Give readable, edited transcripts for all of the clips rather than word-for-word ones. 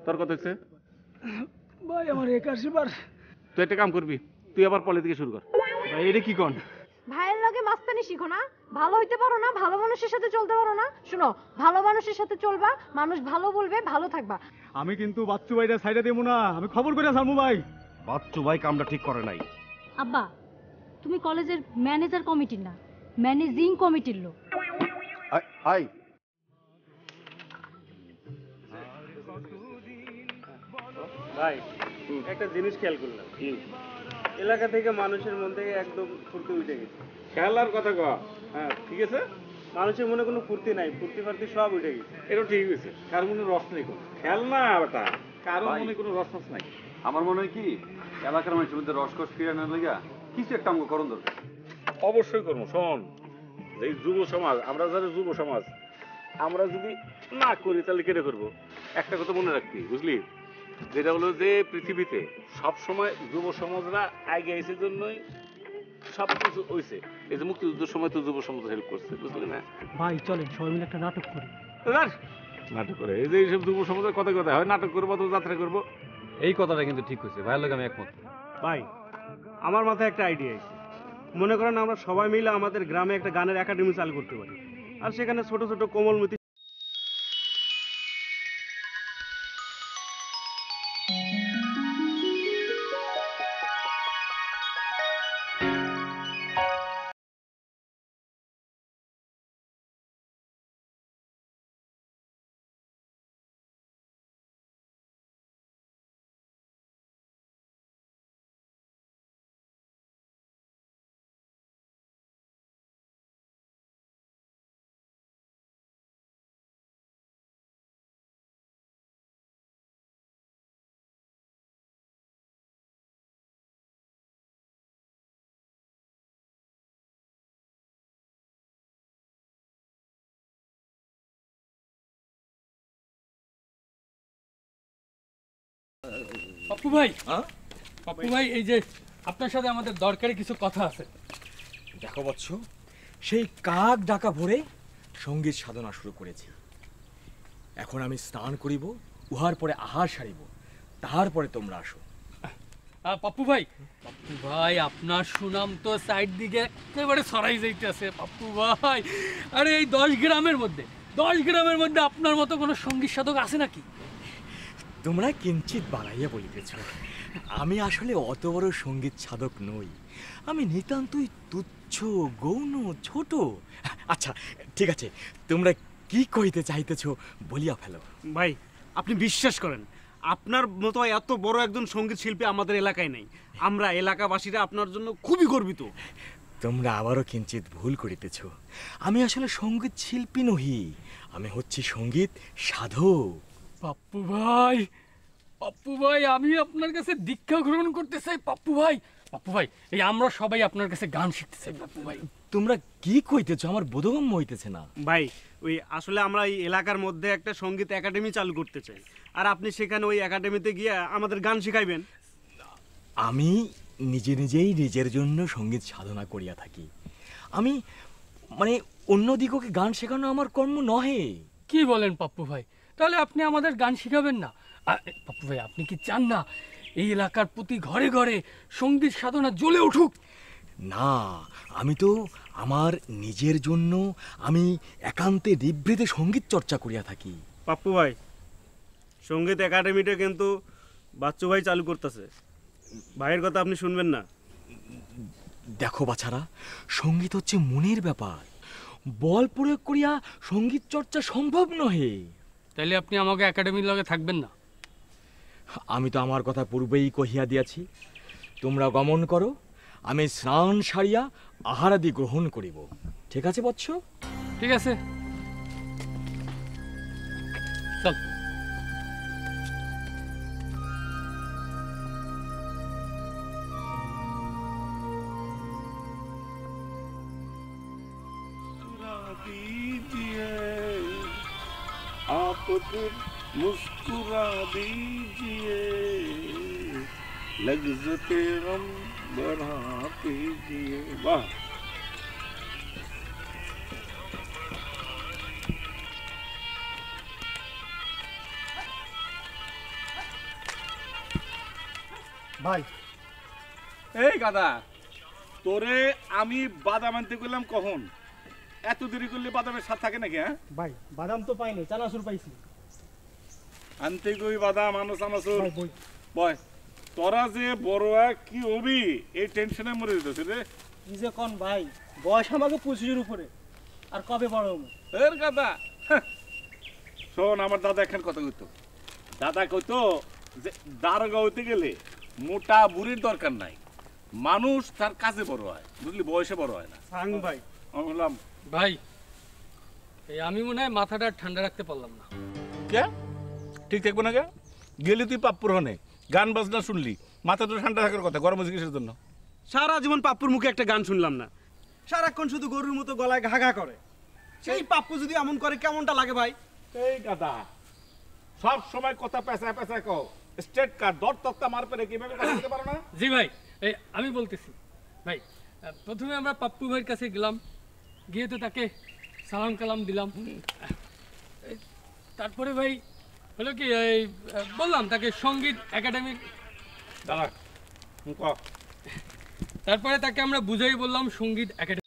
তোর কত হচ্ছে? ভাই আমার 81 বার। তুই একটা কাম করবি, তুই আবার পলে থেকে শুরু কর। ভাই এটা কি কোন? ভাইয়ের লগে মাস্তানি শিখো না, ভালো হইতে পারো না, ভালো মানুষের সাথে চলতে পারো না। শুনো, ভালো মানুষের সাথে চলবা, মানুষ ভালো বলবে, ভালো থাকবা। আমি কিন্তু বাচ্চু ভাইটা সাইডে দেবো না, আমি খবর করে ছাড়বো ভাই। বাচ্চু ভাই কামটা ঠিক করে নাই। আব্বা, তুমি কলেজের ম্যানেজার কমিটির না, ম্যানেজিং কমিটির লোক। আই ভাই একটা জিনিস খেয়াল করলাম, এলাকা থেকে মানুষের মন থেকে একদম ফুর্তি উঠে গেছে। খেলার কথা ক। হ্যাঁ ঠিক আছে, মানুষের মনে কোনো ফুর্তি নাই, ফুর্তি ফার্তি সব উঠে গেছে। এটা ঠিক হয়েছে। কার মনে রস নেই কোন খেল না বেটা, কারো মনে কোনো রস রস নাই। আমার মনে হয় কি এলাকার মানুষের মধ্যে রসকস ফিরানোর লাগা কিছু একটা আমাকে করণ দরকার। অবশ্যই করবো। শোন, এই যুব সমাজ, আমরা যারা যুব সমাজ, আমরা যদি না করি তাহলে কেটে করবো। একটা কথা মনে রাখবি, বুঝলি, যেটা হলো যে পৃথিবীতে সব সময় যুব সমাজরা আগে এসে জন্যই সব কিছু হয়েছে। এই যে মুক্তিযুদ্ধের সময় তো যুব সমাজ হেল্প করছে, বুঝলি না? ভাই চলেন সবাই মিলে একটা নাটক করি। নাটক করে এই যে এইসব যুব সমাজের কথা কথা হয়, নাটক করবো তো যাত্রা করবো। এই কথাটা কিন্তু ঠিক হয়েছে, ভাইয়ের লোক আমি একমত। ভাই আমার মাথায় একটা আইডিয়া আছে। মনে করেন আমরা সবাই মিলে আমাদের গ্রামে একটা গানের একাডেমি চালু করতে পারি, আর সেখানে ছোট ছোট কোমলমতি পাপ্পু ভাই, পাপ্পু ভাই, এই যে আপনার সাথে আমাদের দরকারি কিছু কথা আছে। দেখো বৎস, সেই কাক ডাকা ভোরে সঙ্গীত সাধনা শুরু করেছি। এখন আমি স্নান করিব, উহার পরে আহার সারিব, তারপরে তোমরা আসো। পাপ্পু ভাই, পাপ্পু ভাই, আপনার সুনাম তো সাইড দিকে একেবারে ছড়াই যাইতেছে পাপ্পু ভাই। আরে এই 10 গ্রামের মধ্যে আপনার মতো কোনো সঙ্গীত সাধক আছে নাকি? তোমরা কিঞ্চিত বাড়াইয়া বলিতেছ। আমি আসলে অত বড় সঙ্গীত সাধক নই, আমি নিতান্তই তুচ্ছ, গৌণ, ছোট। আচ্ছা ঠিক আছে, তোমরা কি কইতে চাইতেছ বলিয়া ফেলো। ভাই আপনি বিশ্বাস করেন, আপনার মতো এত বড় একজন সঙ্গীত শিল্পী আমাদের এলাকায় নেই। আমরা এলাকাবাসীরা আপনার জন্য খুবই গর্বিত। তোমরা আবারও কিঞ্চিত ভুল করিতেছ। আমি আসলে সঙ্গীত শিল্পী নহি, আমি হচ্ছি সঙ্গীত সাধক। পাপ্পু ভাই, পাপ্পু ভাই, আমি আপনার কাছে দীক্ষা গ্রহণ করতে চাই পাপ্পু ভাই। পাপ্পু ভাই, এই আমরা সবাই আপনার কাছে গান শিখতে চাই পাপ্পু ভাই। তোমরা কি কইতেছ, আমার বোধগম্য হইতেছে না। ভাই ওই আসলে আমরা এই এলাকার মধ্যে একটা সঙ্গীত একাডেমি চালু করতে চাই, আর আপনি সেখানে ওই একাডেমিতে গিয়ে আমাদের গান শিখাইবেন। আমি নিজেই নিজের জন্য সঙ্গীত সাধনা করিয়া থাকি। আমি মানে অন্যদিগকে গান শেখানো আমার কর্ম নহে। কি বলেন পাপ্পু ভাই? তাহলে আপনি আমাদের গান শিখাবেন না? পাপ্পু ভাই, আপনি কি চান না এই এলাকার প্রতি ঘরে ঘরে সঙ্গীত সাধনা জ্বলে উঠুক? না, আমি তো আমার নিজের জন্য আমি একান্তে নিভৃতে সঙ্গীত চর্চা করিয়া থাকি। পাপ্পু ভাই, সঙ্গীত একাডেমিটা কিন্তু বাচ্চু ভাই চালু করতেছে, ভাইয়ের কথা আপনি শুনবেন না। দেখো বাছারা, সঙ্গীত হচ্ছে মনের ব্যাপার, বল প্রয়োগ করিয়া সঙ্গীত চর্চা সম্ভব নহে। তাহলে আপনি আমাকে একাডেমির লগে থাকবেন না? আমি তো আমার কথা পূর্বেই কহিয়া দিয়াছি। তোমরা গমন করো, আমি স্নান সারিয়া আহারাদি গ্রহণ করিব। ঠিক আছে বৎস? ঠিক আছে, চল। आप दिल मुस्कुरा दीजिए, लज्जते गम बढ़ा दीजिए। वाह, ভাই এই গাদা, তোরে আমি বাদাম আনতে গেলাম কখন? এত দেরি করলে বাদামের স্বাদ থাকে নাকি? হ্যাঁ ভাই বাদাম তো পাইনি, চানাচুর পাইছি। আনতে গই বাদাম আনো চানাচুর। ভাই বই বয়, তোরা যে বড় কি হবি এই টেনশনে মরে যেতেছে রে। কি যে কোন ভাই, বয়স আমাকে 25-এর উপরে, আর কবে বড় হবো? এর গাদা, শোন আমার দাদা এখন কথা কইতো। দাদা কইতো যে দারোগা হইতে গেলে মোটা বুড়ির দরকার নাই, মানুষ তার কাজে বড় হয়, বুঝলি, বয়সে বড় হয় না। সাং ভাই আমি বললাম ভাই এই আমি মনে হয় মাথাটা ঠান্ডা রাখতে পারলাম না। কে ঠিক থাকবো না? কে গেলি তুই পাপ্পুর হনে, গান বাজনা শুনলি, মাথা তো ঠান্ডা থাকার কথা, গরম হয়েছে কিসের জন্য? সারা জীবন পাপ্পুর মুখে একটা গান শুনলাম না, সারাক্ষণ শুধু গরুর মতো গলায় ঘা ঘা করে। সেই পাপ্পু যদি এমন করে কেমনটা লাগে ভাই? এই গাদা, সব সময় কথা পেঁচা পেঁচা কও, স্টেট কার দর তক্তা মার পেরে কিভাবে কথা বলতে পারো না? জি ভাই, এই আমি বলতেছি ভাই, প্রথমে আমরা পাপ্পু ভাইয়ের কাছে গেলাম, গিয়ে তো তাকে সালাম কালাম দিলাম। তারপরে ভাই হলো কি, এই বললাম তাকে সঙ্গীত একাডেমি, দাদা ক তারপরে তাকে আমরা বুঝাই বললাম সঙ্গীত একাডেমি।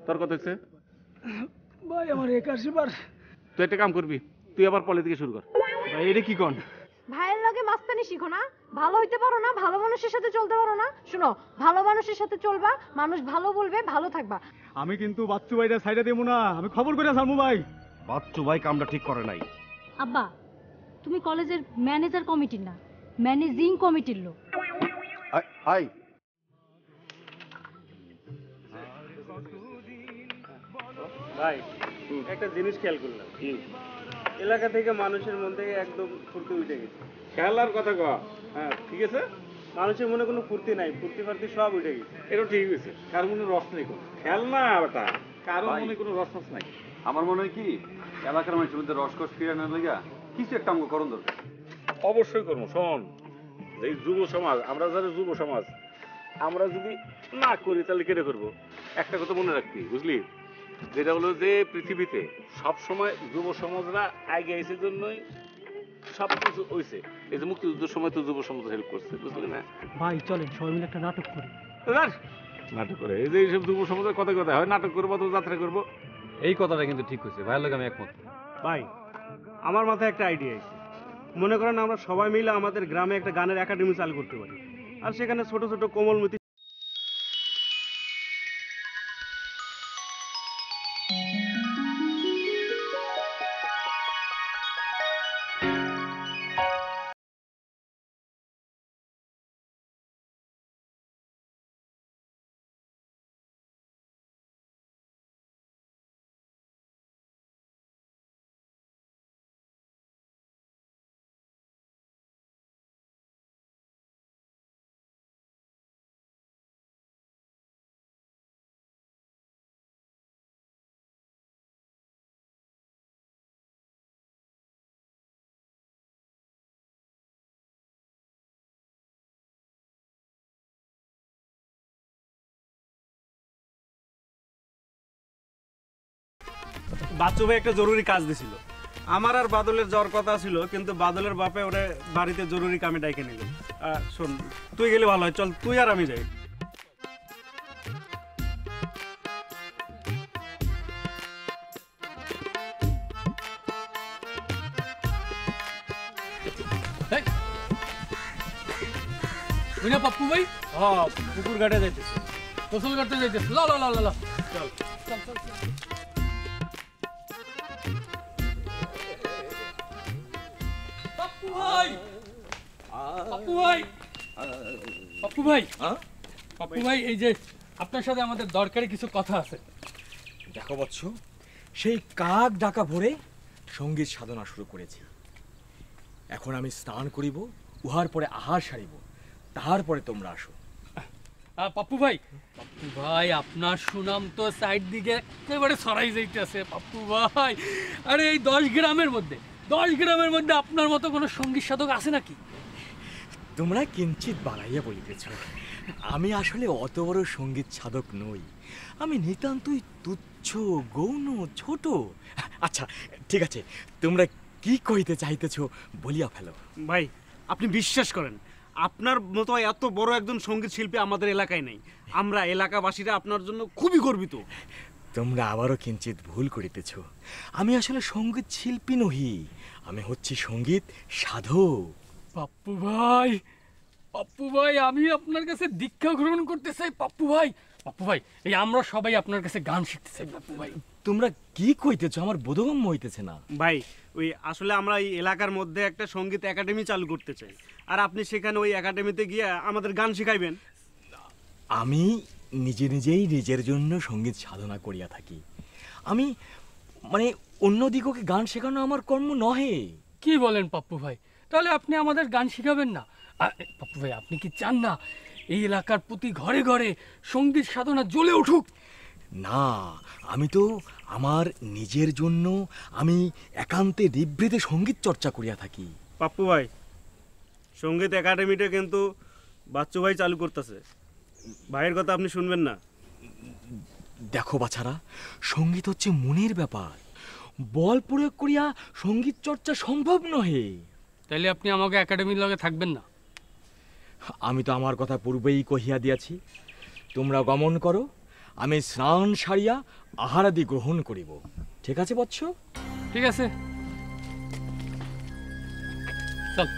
তোর কথা হচ্ছে? ভাই আমার 81 বার। তুই একটা কাম করবি, তুই আবার পলি থেকে শুরু কর। ভাই এটা কি কোন? ভাইয়ের লগে মাস্তানি শিখো না, ভালো হইতে পারো না, ভালো মানুষের সাথে চলতে পারো না। শোনো, ভালো মানুষের সাথে চলবা, মানুষ ভালো বলবে, ভালো থাকবা। আমি কিন্তু বাচ্চু ভাইটা সাইডে দেবো না, আমি খবর করে ছাড়বো ভাই। বাচ্চু ভাই কামটা ঠিক করে নাই। আব্বা, তুমি কলেজের ম্যানেজার কমিটির না, ম্যানেজিং কমিটির লোক। আই ভাই একটা জিনিস খেয়াল করলাম, এলাকা থেকে মানুষের মন থেকে একদম ফুর্তি উঠে গেছে। খেলার কথা ক। হ্যাঁ ঠিক আছে, মানুষের মনে কোনো ফুর্তি নাই, ফুর্তি ফার্তি সব উঠে গেছে। এটা ঠিক হয়েছে। কার মনে রস নেই কোনো, খেল না বেটা, কারো ভাই। মনে কোনো রস নাই। আমার মনে হয় কি এলাকার মানুষের মধ্যে রসকস ফিরানোর লেগা কিছু একটা আমাকে করণ দরকার। অবশ্যই করবো। শোন, এই যুব সমাজ, আমরা যারা যুব সমাজ, আমরা যদি না করি তাহলে কেটে করবো। একটা কথা মনে রাখবি, বুঝলি, যেটা হলো যে পৃথিবীতে সব সময় যুব সমাজরা আগে এসে জন্যই সব কিছু হয়েছে। এই যে মুক্তিযুদ্ধের সময় তো যুব সমাজ হেল্প করছে, বুঝলি না? ভাই চলেন সবাই মিলে একটা নাটক করি। নাটক করে, এই যে এইসব যুব সমাজের কথা কথা হয়, নাটক করবো তো যাত্রা করবো। এই কথাটা কিন্তু ঠিক হয়েছে, ভাইয়ের লোক আমি একমত। ভাই আমার মাথায় একটা আইডিয়া আছে। মনে করেন আমরা সবাই মিলে আমাদের গ্রামে একটা গানের একাডেমি চালু করতে পারি, আর সেখানে ছোট ছোট কোমলমতি বাচ্চু ভাই একটা জরুরি কাজ দিছিল। আমার আর বাদলের যাওয়ার কথা ছিল, কিন্তু বাদলের বাপে ওরে বাড়িতে জরুরি কামে ডাইকে নিল। শোন, তুই গেলে ভালো হয়, চল তুই আর আমি যাই। এই, বুঝলে পাপ্পু ভাই হ্যাঁ, পুকুর ঘাটে যাইতেছে। গোসল করতে যাইতেছে, ল ল ল ল ল। চল। চল চল চল। পাপ্পু ভাই, পাপ্পু ভাই, পাপ্পু ভাই, পাপ্পু ভাই, এই যে আপনার সাথে আমাদের দরকারি কিছু কথা আছে। দেখো বৎস, সেই কাক ডাকা ভোরে সঙ্গীত সাধনা শুরু করেছি। এখন আমি স্নান করিব, উহার পরে আহার সারিব, তারপরে তোমরা আসো। পাপ্পু ভাই, পাপ্পু ভাই, আপনার সুনাম তো সাইড দিকে একেবারে ছড়াই যাইতেছে পাপ্পু ভাই। আরে এই 10 গ্রামের মধ্যে আপনার মতো কোনো সঙ্গীত সাধক আছে নাকি? তোমরা কিঞ্চিত বাড়াইয়া বলিতেছ। আমি আসলে অত বড় সঙ্গীত সাধক নই। আমি নিতান্তই তুচ্ছ, গৌণ, ছোট। আচ্ছা ঠিক আছে, তোমরা কি কইতে চাইতেছ বলিয়া ফেলো। ভাই, আপনি বিশ্বাস করেন, আপনার মতো এত বড় একজন সঙ্গীত শিল্পী আমাদের এলাকায় নেই। আমরা এলাকাবাসীরা আপনার জন্য খুবই গর্বিত। তোমরা আবারও কিঞ্চিত ভুল করিতেছ। আমি আসলে সঙ্গীত শিল্পী নহি, আমি হচ্ছি সঙ্গীত সাধক। পাপ্পু ভাই, পাপ্পু ভাই, আমি আপনার কাছে দীক্ষা গ্রহণ করতে চাই পাপ্পু ভাই। পাপ্পু ভাই, এই আমরা সবাই আপনার কাছে গান শিখতে চাই পাপ্পু ভাই। তোমরা কি কইতেছ? আমার বোধগম্য হইতেছে না। ভাই, ওই আসলে আমরা এই এলাকার মধ্যে একটা সঙ্গীত একাডেমি চালু করতে চাই, আর আপনি সেখানে ওই একাডেমিতে গিয়ে আমাদের গান শিখাইবেন। আমি নিজেই নিজের জন্য সঙ্গীত সাধনা করিয়া থাকি। আমি মানে অন্যদিগকে গান শেখানো আমার কর্ম নহে। কি বলেন পাপ্পু ভাই? তাহলে আপনি আমাদের গান শিখাবেন না? পাপ্পু ভাই, আপনি কি চান না এই এলাকার প্রতি ঘরে ঘরে সঙ্গীত সাধনা জ্বলে উঠুক? না, আমি তো আমার নিজের জন্য আমি একান্তে নিভৃতে সঙ্গীত চর্চা করিয়া থাকি। পাপ্পু ভাই, সঙ্গীত একাডেমিটা কিন্তু বাচ্চু ভাই চালু করতেছে। ভাইয়ের কথা আপনি শুনবেন না। দেখো বাছারা, সঙ্গীত হচ্ছে মনের ব্যাপার। বল প্রয়োগ করিয়া সঙ্গীত চর্চা সম্ভব নহে। তাহলে আপনি আমাকে একাডেমির লগে থাকবেন না? আমি তো আমার কথা পূর্বেই কহিয়া দিয়াছি। তোমরা গমন করো, আমি স্নান সারিয়া আহারাদি গ্রহণ করিব। ঠিক আছে বৎস? ঠিক আছে, চল।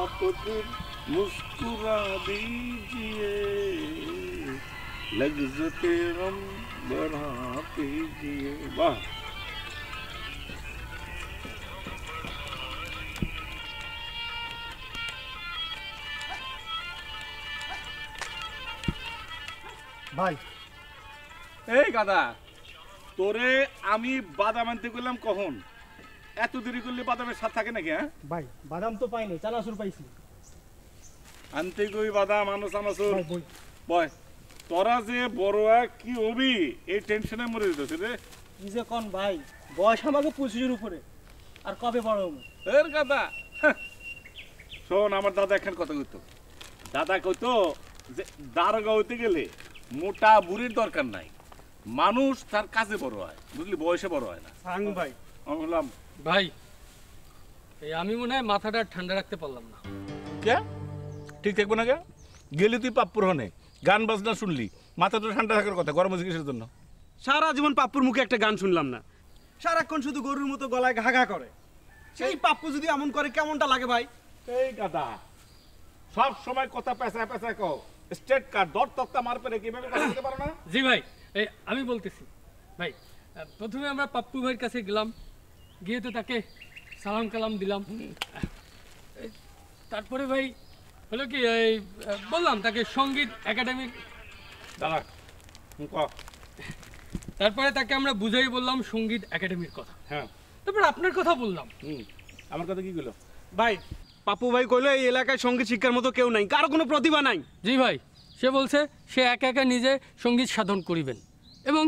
आप फिर मुस्कुरा दीजिए, लज्जते गम बढ़ा दीजिए। वाह, ভাই, এই গাদা, তোরে আমি বাদাম আনতে গেলাম কখন? এত দেরি করলে বাদামের স্বাদ থাকে নাকি? হ্যাঁ ভাই, বাদাম তো পাইনি, চানাচুর পাইছি। আনতে গই বাদাম আনো চানাচুর। ভাই, বই। বয়, তোরা যে বড় কি হবি এই টেনশনে মরে যেতেছে রে। কি যে কোন ভাই, বয়স আমাকে 25-এর উপরে, আর কবে বড় হবো? এর গাদা, শোন, আমার দাদা এখন কথা কইতো। দাদা কইতো যে দারোগা হইতে গেলে মোটা বুড়ির দরকার নাই, মানুষ তার কাজে বড় হয়, বুঝলি, বয়সে বড় হয় না। সাং ভাই, আমি বললাম ভাই, এই আমি মনে হয় মাথাটা ঠান্ডা রাখতে পারলাম না। কে ঠিক থাকবো না? কে গেলি তুই পাপ্পুর হনে, গান বাজনা শুনলি, মাথা তো ঠান্ডা থাকার কথা, গরম হয়েছে কিসের জন্য? সারা জীবন পাপ্পুর মুখে একটা গান শুনলাম না। সারাক্ষণ শুধু গরুর মতো গলায় ঘা ঘা করে। সেই পাপ্পু যদি এমন করে কেমনটা লাগে ভাই? এই গাদা, সব সময় কথা পেঁচা পেঁচা কও, স্টেট কার্ড দর তক্তা মার পেরে কিভাবে কথা বলতে পারো না? জি ভাই, এই আমি বলতেছি ভাই, প্রথমে আমরা পাপ্পু ভাইয়ের কাছে গেলাম, গিয়ে তো তাকে সালাম কালাম দিলাম। তারপরে ভাই হলো কি, এই বললাম তাকে সঙ্গীত একাডেমি দাদা তারপরে তাকে আমরা বুঝাই বললাম সঙ্গীত একাডেমির কথা। হ্যাঁ, তারপরে আপনার কথা বললাম। আমার কথা কি গেলো ভাই, পাপ্পু ভাই কইলো এই এলাকায় সঙ্গীত শিক্ষার মতো কেউ নাই, কারো কোনো প্রতিভা নাই। জি ভাই, সে বলছে সে একা একা নিজে সঙ্গীত সাধন করিবেন এবং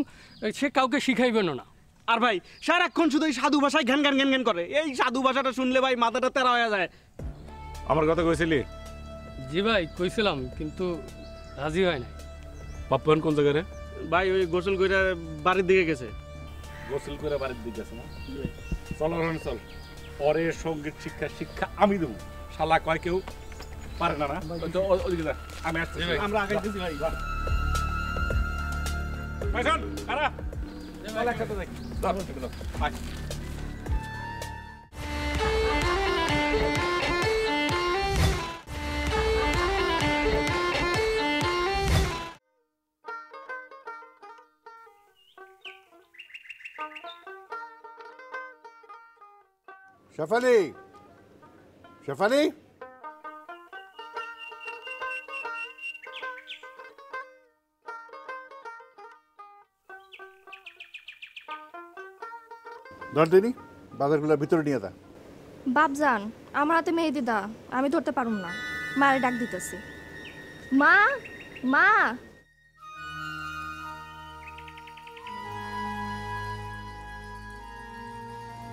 সে কাউকে শিখাইবেনও না। আর ভাই সারাক্ষণ শুধু এই সাধু ভাষায় ঘ্যান ঘ্যান ঘ্যান ঘ্যান করে, এই সাধু ভাষাটা শুনলে ভাই মাথাটা তেরা হয়ে যায়। আমার কথা কইছিলি? জি ভাই কইছিলাম, কিন্তু রাজি হয় না। পাপ্পন কোন জায়গায় রে? ভাই ওই গোসল করে বাড়ির দিকে গেছে। গোসল করে বাড়ির দিকে গেছে না? চল রহন চল, পরে সঙ্গীত শিক্ষা আমি দেবো। শালা কয় কেউ পারে না না? ওদিকে যা, আমি আসছি। আমরা আগাইতেছি ভাই। ভাইজান কারা চল একসাথে যাই। চল বাই। শেফালি, শেফালি, ধরদিনি বাজারগুলোর ভিতরে নিয়ে দা। বাপজান, আমার হাতে মেহেদি দা, আমি ধরতে পারুম না। মারে ডাক দিতেছি। মা, মা।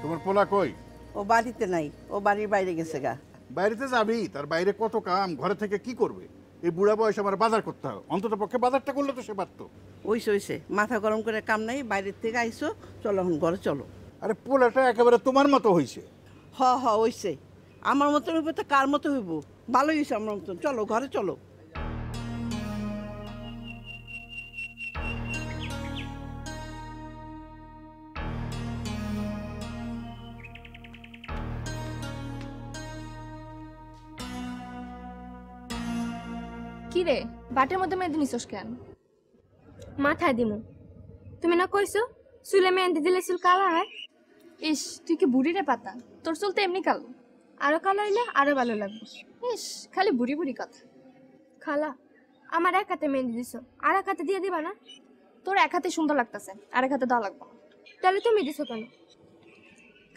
তোমার পোলা কই? ও বাড়িতে নাই, ও বাড়ির বাইরে গেছে গা। বাইরেতে যাবি, তার বাইরে কত কাম, ঘরে থেকে কি করবে? এই বুড়া বয়স আমার বাজার করতে হবে, অন্তত পক্ষে বাজারটা করলে তো সে পারতো। ওইসে মাথা গরম করে কাম নাই, বাইরের থেকে আইসো, চলো এখন ঘরে চলো। আরে পোলাটা একেবারে তোমার মতো হইছে। হ ওইসে আমার মতন হইব তো কার মতো হইব? ভালোই হয়েছে আমার মতন, চলো ঘরে চলো। কি রে, বাটের মধ্যে মেহেদি নিছস কেন? মাথায় দিমু। তুমি না কইছো চুলে মেহেদি দিলে চুল কালো হয়? ইস, তুই কি বুড়ি রে পাতা, তোর চুল তো এমনি কালো। আরো কালো হইলে আরো ভালো লাগবে। ইস, খালি বুড়ি বুড়ি কথা। খালা, আমার এক হাতে মেহেদি দিছো, আর এক হাতে দিয়ে দিবা না? তোর এক হাতে সুন্দর লাগতেছে, আর এক হাতে দেওয়া লাগবে না। তাহলে তুমি দিছো কেন?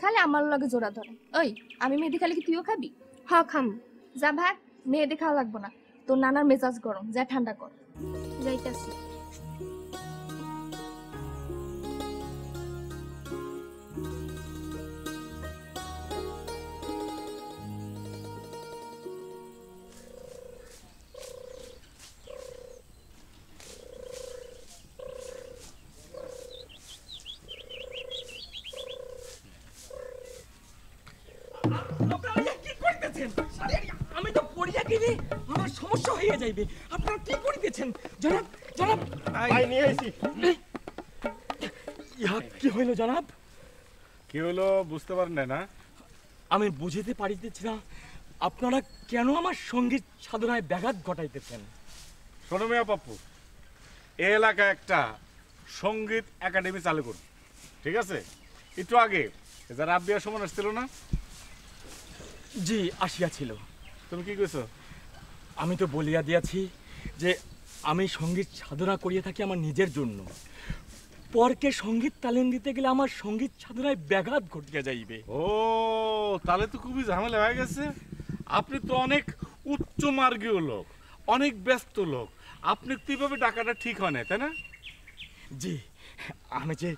খালি আমার লগে জোড়া ধরে। ওই, আমি মেহেদি খালি কি তুইও খাবি? হ খাম। যা ভাগ, মেহেদি খাওয়া লাগবে না। তোর নানার মেজাজ গরম, যা ঠান্ডা কর। যাইতাছি। আমি তো পড়িয়া গেলে আমার সমস্যা হয়ে যাইবে। আপনারা কি করিতেছেন জনাব? জনাব ভাই নিয়ে আইছি। ইহা কি হইল জনাব? কি হলো বুঝতে পারেন না? আমি বুঝিতে পারিতেছি না আপনারা কেন আমার সঙ্গীত সাধনায় ব্যাঘাত ঘটাইতেছেন। শোনো মিয়া পাপ্পু, এই এলাকায় একটা সঙ্গীত একাডেমি চালু করুন, ঠিক আছে? একটু আগে যারা রাব্বিয়া সমান আসছিল না? জি, আসিয়াছিল। তুমি কি কইছো? আমি তো বলিয়া দিয়াছি যে আমি সঙ্গীত সাধনা করিয়া থাকি আমার নিজের জন্য। পরকে সঙ্গীত তালিম দিতে গেলে আমার সঙ্গীত সাধনায় ব্যাঘাত ঘটিয়া যাইবে। ও, তাহলে তো খুবই ঝামেলা হয়ে গেছে। আপনি তো অনেক উচ্চ মার্গীয় লোক, অনেক ব্যস্ত লোক, আপনি তো এইভাবে ডাকাটা ঠিক হয় না, তাই না? জি, আমি যে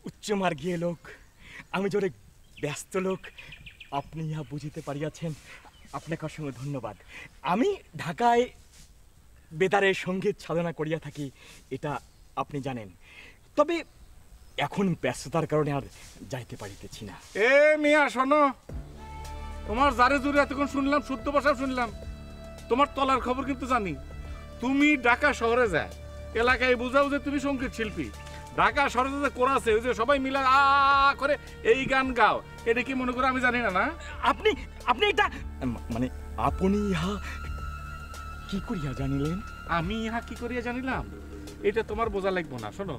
উচ্চমার্গীয় লোক, আমি যে অনেক ব্যস্ত লোক, আপনি ইহা বুঝিতে পারিয়াছেন, আপনাকে অসংখ্য ধন্যবাদ। আমি ঢাকায় বেতারে সঙ্গীত সাধনা করিয়া থাকি, এটা আপনি জানেন। তবে এখন ব্যস্ততার কারণে আর যাইতে পারিতেছি না। এ মিয়া শোনো, তোমার জারে জুরে এতক্ষণ শুনলাম, শুদ্ধ ভাষা শুনলাম, তোমার তলার খবর কিন্তু জানি। তুমি ঢাকা শহরে যায় এলাকায় বুঝাও যে তুমি সঙ্গীত শিল্পী। ঢাকা শহরে যে কোরাসে ওই যে সবাই মিলে আ করে এই গান গাও, এটা কি মনে করো আমি জানি না? না, আপনি আপনি এটা মানে আপনি ইহা কি করিয়া জানিলেন? আমি ইহা কি করিয়া জানিলাম এটা তোমার বোঝা লাগবো না। শোনো,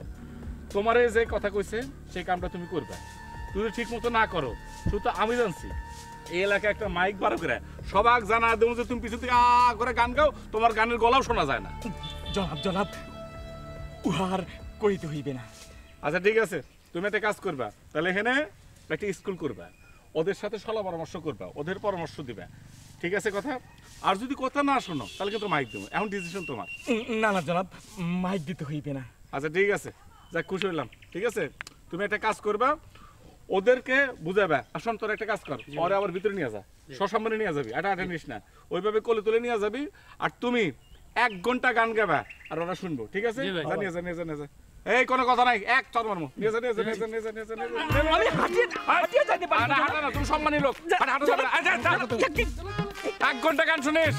তোমারে যে কথা কইছে সেই কামটা তুমি করবে। তুমি ঠিক মতো না করো, শুধু আমি জানছি এই এলাকায় একটা মাইক বার করে সবাক জানা দেবো যে তুমি পিছন থেকে আ করে গান গাও, তোমার গানের গলাও শোনা যায় না। জনাব জনাব, উহার করিতে হইবে না। আচ্ছা ঠিক আছে, তুমি একটা কাজ করবা, তাহলে এখানে একটা স্কুল করবা, ওদের সাথে সলা পরামর্শ করবা, ওদের পরামর্শ দিবা, ঠিক আছে কথা? আর যদি কথা না শোনো তাহলে কিন্তু মাইক দেবো, এখন ডিসিশন তোমার। না না জনাব, মাইক দিতে হইবে না। আচ্ছা ঠিক আছে, যাক খুশি হইলাম, ঠিক আছে? তুমি একটা কাজ করবা, ওদেরকে বুঝাবে। আসুন তোর একটা কাজ কর, পরে আবার ভিতরে নিয়ে যা, সসামনে নিয়ে যাবি, এটা নিস না, ওইভাবে কোলে তুলে নিয়ে যাবি। আর তুমি 1 ঘন্টা গান গাবা আর ওরা শুনবো, ঠিক আছে? নিয়ে যা নিয়ে যা নিয়ে যা। এই কোনো কথা নাই, এক চর মারমু, নিয়ে যা নিয়ে যা নিয়ে যা নিয়ে যা নিয়ে যা নিয়ে যা। আমি হাঁটিয়ে যাইতে পারি না। হাঁটা না, তুমি সম্মানী লোক, হাঁটা যাবে না। 1 ঘন্টা গান শুনিস।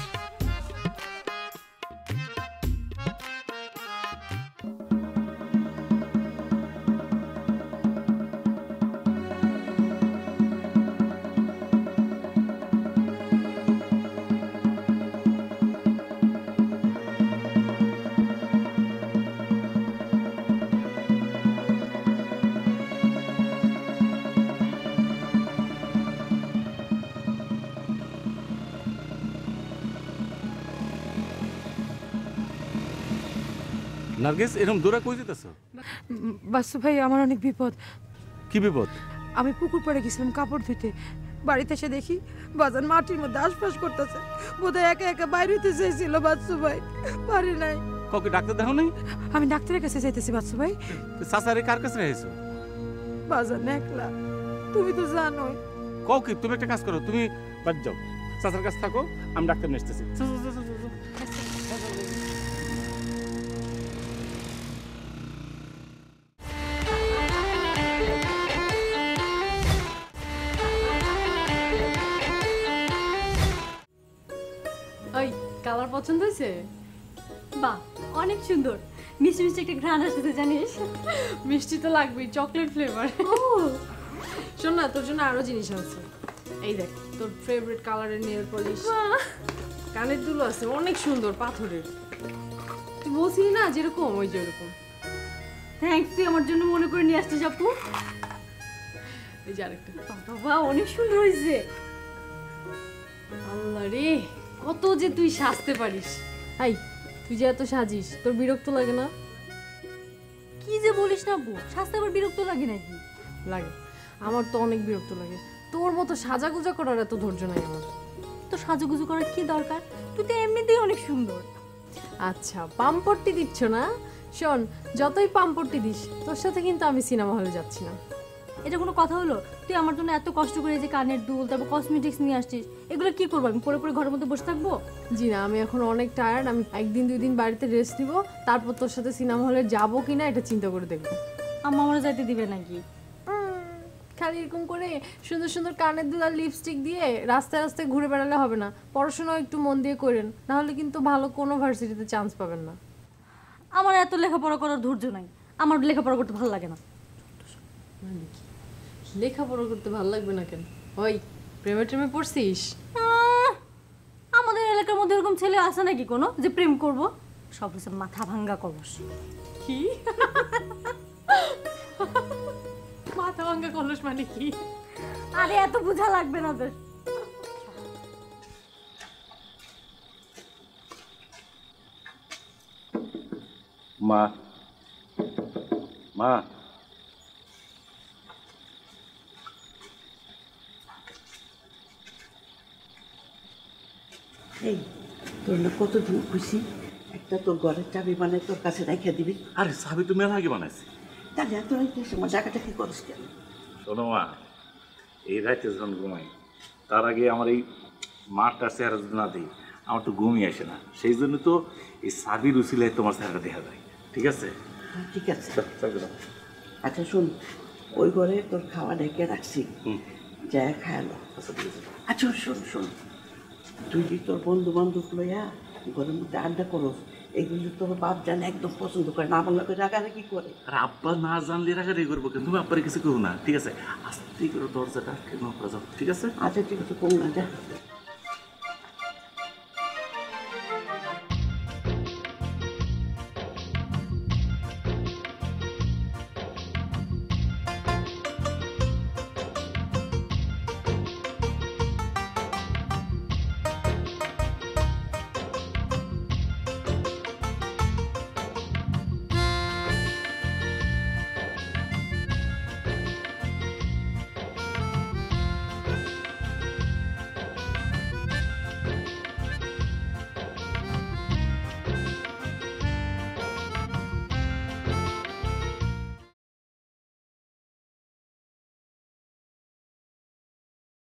নার্গিস, এরকম দূরে কই যেতেছো? বাসু ভাই, আমার অনেক বিপদ। কি বিপদ? আমি পুকুর পাড়ে গেছিলাম কাপড় ধুইতে, বাড়িতে এসে দেখি বাজান মাটির মধ্যে আশপাশ করতেছে। বোধহয় একা একা বাইরে হইতে চাইছিল বাসু ভাই, পারি নাই। কাউকে ডাক্তার দেখো নাই? আমি ডাক্তারের কাছে যাইতেছি বাসু ভাই। সাসারে কার কাছে রেখেছো? বাজান একলা, তুমি তো জানোই। কও কি, তুমি একটা কাজ করো, তুমি বাড়ি যাও, সাসার কাছে থাকো, আমি ডাক্তার নিয়ে আসতেছি। ওই কালার পছন্দ হয়েছে? বাহ, অনেক সুন্দর। মিষ্টি মিষ্টি একটা ঘ্রাণ আসছে জানিস? মিষ্টি তো লাগবেই, চকলেট ফ্লেভার। শোন না, তোর জন্য আরো জিনিস আছে। এই দেখ, তোর ফেভারিট কালারের নেল পলিশ, কানের দুল আছে অনেক সুন্দর পাথরের। তুই বলছিলি না যেরকম, ওই যেরকম। থ্যাঙ্কস, তুই আমার জন্য মনে করে নিয়ে আসছিস আপু। এই যে আরেকটা। বাবা, অনেক সুন্দর হয়েছে। আল্লাহ রে, কত যে তুই সাজতে পারিস। হাই, তুই যে এত সাজিস, তোর বিরক্ত লাগে না? কি যে বলিস না আপু, সাজতে আবার বিরক্ত লাগে নাকি? লাগে, আমার তো অনেক বিরক্ত লাগে। তোর মতো সাজাগুজা করার এত ধৈর্য নাই আমার। তো সাজুগুজু করার কি দরকার? তুই তো এমনিতেই অনেক সুন্দর। আচ্ছা, পাম্পট্টি দিচ্ছ না? শোন, যতই পাম্পট্টি দিস, তোর সাথে কিন্তু আমি সিনেমা হলে যাচ্ছি না। এটা কোনো কথা হলো? তুই আমার জন্য এত কষ্ট করে যে কানের দুল, তারপর কসমেটিক্স নিয়ে আসছিস, এগুলো কি করবো? আমি পরে পরে ঘরের মধ্যে বসে থাকবো? জি না, আমি এখন অনেক টায়ার্ড। আমি 1 2 দিন বাড়িতে রেস্ট নিব, তারপর তোর সাথে সিনেমা হলে যাবো কিনা এটা চিন্তা করে দেখবো। আম্মা আমার যাইতে দিবে নাকি? খালি এরকম করে সুন্দর সুন্দর কানের দুল আর লিপস্টিক দিয়ে রাস্তায় রাস্তায় ঘুরে বেড়ালে হবে না। পড়াশোনাও একটু মন দিয়ে করেন, নাহলে কিন্তু ভালো কোনো ভার্সিটিতে চান্স পাবেন না। আমার এত লেখাপড়া করার ধৈর্য নাই, আমার লেখাপড়া করতে ভালো লাগে না। লেখাপড়া করতে ভালো লাগবে না কেন? ওই প্রেমে টেমে পড়ছিস? আমাদের এলাকার মধ্যে এরকম ছেলে আছে নাকি কোনো যে প্রেম করব? সব হচ্ছে মাথা ভাঙ্গা কলস। কি মাথা ভাঙ্গা কলস মানে কি? আরে এত বোঝা লাগবে না তোর। মা, মা, এই তোর না কতদিন খুশি একটা তোর ঘরের চাবি বানাই তোর কাছে রেখে দিবি। আরে চাবি তুমি এর আগে বানাইছি। তাহলে এত রাইতে সময় জায়গাটা কি করিস কেন? শোনো মা, এই রাইতে যখন ঘুমাই তার আগে আমার এই মাঠটা চেহারা যদি না দিই আমার তো ঘুমিয়ে আসে না। সেই জন্য তো এই চাবির উচিলায় তোমার চেহারা দেখা যায়। ঠিক আছে? ঠিক আছে, আচ্ছা শোন, ওই ঘরে তোর খাওয়া ডেকে রাখছি, যা খায়ালো। আচ্ছা শোন শোন, তুই যে তোর বন্ধু বান্ধব লইয়া ঘরের মধ্যে আড্ডা করো, এগুলো তোর বাপ জানে একদম পছন্দ করে না, বাংলা করে রাগারাগি করে। আর আব্বা না জানলে রাগারাগি করবো, কিন্তু তুমি আব্বারে কিছু করো না। ঠিক আছে? আস্তে করে দরজাটা কেন করা যাও। ঠিক আছে? আচ্ছা ঠিক আছে, কম না যা।